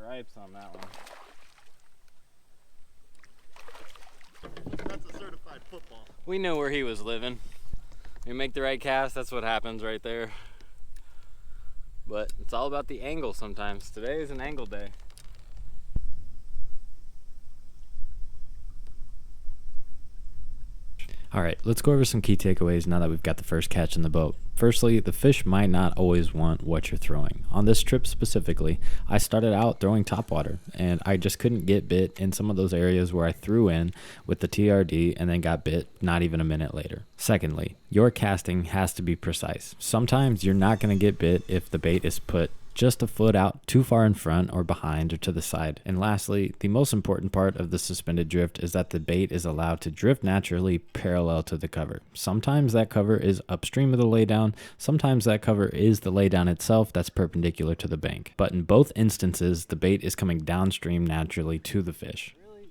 stripes on that one. That's a certified football. We knew where he was living. We make the right cast, that's what happens right there. But it's all about the angle sometimes. Today is an angle day. Alright, let's go over some key takeaways now that we've got the first catch in the boat. Firstly, the fish might not always want what you're throwing. On this trip specifically, I started out throwing topwater, and I just couldn't get bit in some of those areas where I threw in with the TRD and then got bit not even a minute later. Secondly, your casting has to be precise. Sometimes you're not going to get bit if the bait is put just a foot out too far in front or behind or to the side. And lastly, the most important part of the suspended drift is that the bait is allowed to drift naturally parallel to the cover. Sometimes that cover is upstream of the laydown, sometimes that cover is the laydown itself that's perpendicular to the bank. But in both instances, the bait is coming downstream naturally to the fish. Really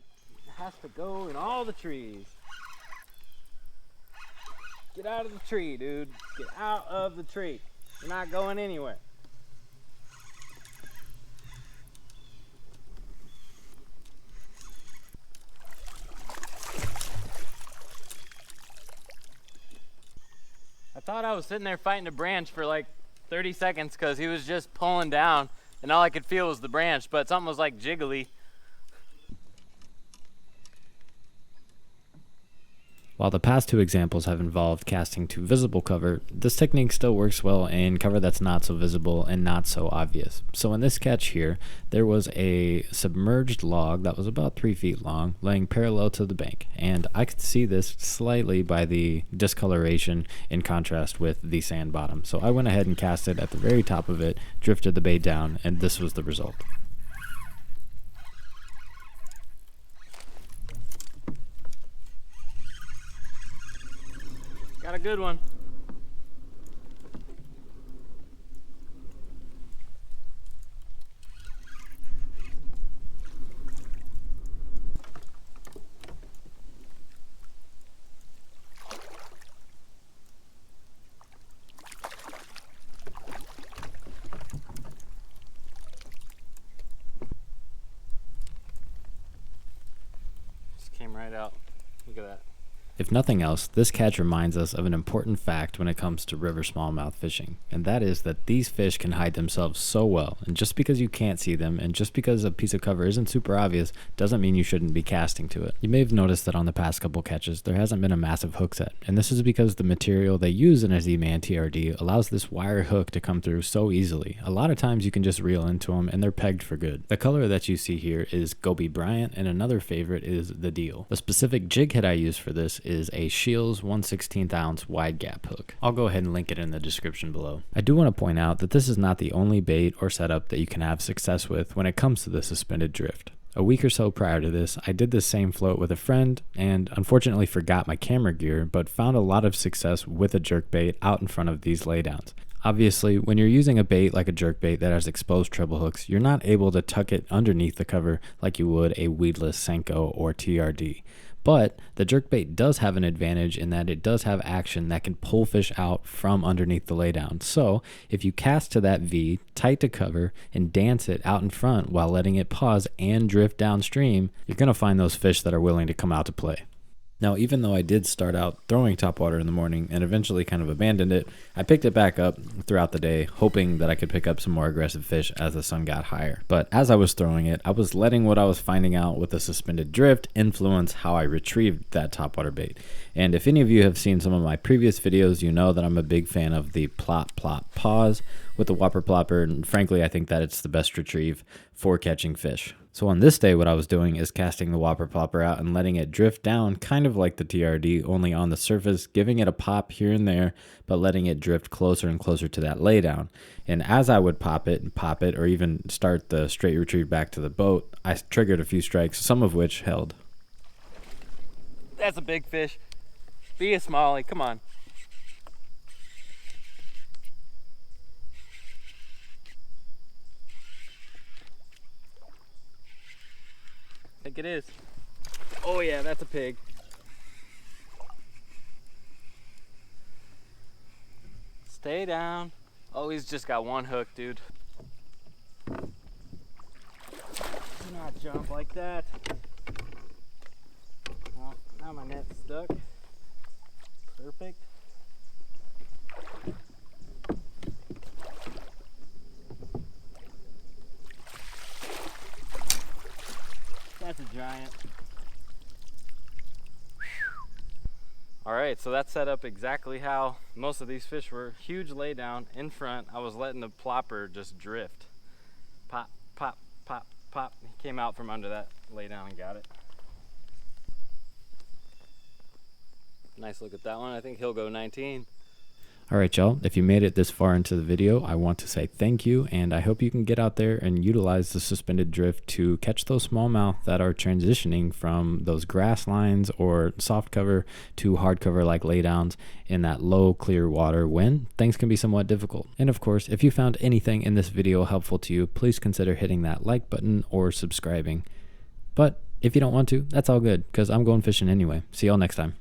has to go in all the trees. Get out of the tree, dude. Get out of the tree. You're not going anywhere. I thought I was sitting there fighting a branch for like 30 seconds because he was just pulling down and all I could feel was the branch, but something was like jiggly. While the past two examples have involved casting to visible cover, this technique still works well in cover that's not so visible and not so obvious. So in this catch here, there was a submerged log that was about 3 feet long laying parallel to the bank, and I could see this slightly by the discoloration in contrast with the sand bottom. So I went ahead and cast it at the very top of it, drifted the bait down, and this was the result. Got a good one. Just came right out. Look at that. If nothing else, this catch reminds us of an important fact when it comes to river smallmouth fishing, and that is that these fish can hide themselves so well, and just because you can't see them, and just because a piece of cover isn't super obvious, doesn't mean you shouldn't be casting to it. You may have noticed that on the past couple catches, there hasn't been a massive hook set, and this is because the material they use in a Z-Man TRD allows this wire hook to come through so easily. A lot of times you can just reel into them, and they're pegged for good. The color that you see here is Gobi Bryant, and another favorite is the Deal. The specific jig head I use for this is a Shields 1/16 ounce wide gap hook. I'll go ahead and link it in the description below. I do want to point out that this is not the only bait or setup that you can have success with when it comes to the suspended drift. A week or so prior to this, I did this same float with a friend and unfortunately forgot my camera gear, but found a lot of success with a jerkbait out in front of these laydowns. Obviously, when you're using a bait like a jerkbait that has exposed treble hooks, you're not able to tuck it underneath the cover like you would a weedless Senko or TRD. But the jerkbait does have an advantage in that it does have action that can pull fish out from underneath the laydown. So if you cast to that V, tight to cover, and dance it out in front while letting it pause and drift downstream, you're going to find those fish that are willing to come out to play. Now, even though I did start out throwing topwater in the morning and eventually kind of abandoned it, I picked it back up throughout the day, hoping that I could pick up some more aggressive fish as the sun got higher. But as I was throwing it, I was letting what I was finding out with the suspended drift influence how I retrieved that topwater bait. And if any of you have seen some of my previous videos, you know that I'm a big fan of the plop, plop, pause with the whopper plopper, and frankly, I think that it's the best retrieve for catching fish. So on this day, what I was doing is casting the whopper plopper out and letting it drift down, kind of like the TRD, only on the surface, giving it a pop here and there, but letting it drift closer and closer to that laydown. And as I would pop it, or even start the straight retrieve back to the boat, I triggered a few strikes, some of which held. That's a big fish. Be a smallie, come on. I think it is. Oh yeah, that's a pig. Stay down. Oh, he's just got one hook, dude. not jump like that. Well, now my net's stuck. Perfect. That's a giant. All right, so that's set up exactly how most of these fish were. Huge lay down in front. I was letting the plopper just drift. Pop, pop, pop, pop. He came out from under that lay down and got it. Nice look at that one. I think he'll go 19. All right, y'all, if you made it this far into the video, I want to say thank you, and I hope you can get out there and utilize the suspended drift to catch those smallmouth that are transitioning from those grass lines or soft cover to hard cover like laydowns in that low, clear water when things can be somewhat difficult. And of course, if you found anything in this video helpful to you, please consider hitting that like button or subscribing. But if you don't want to, that's all good, because I'm going fishing anyway. See y'all next time.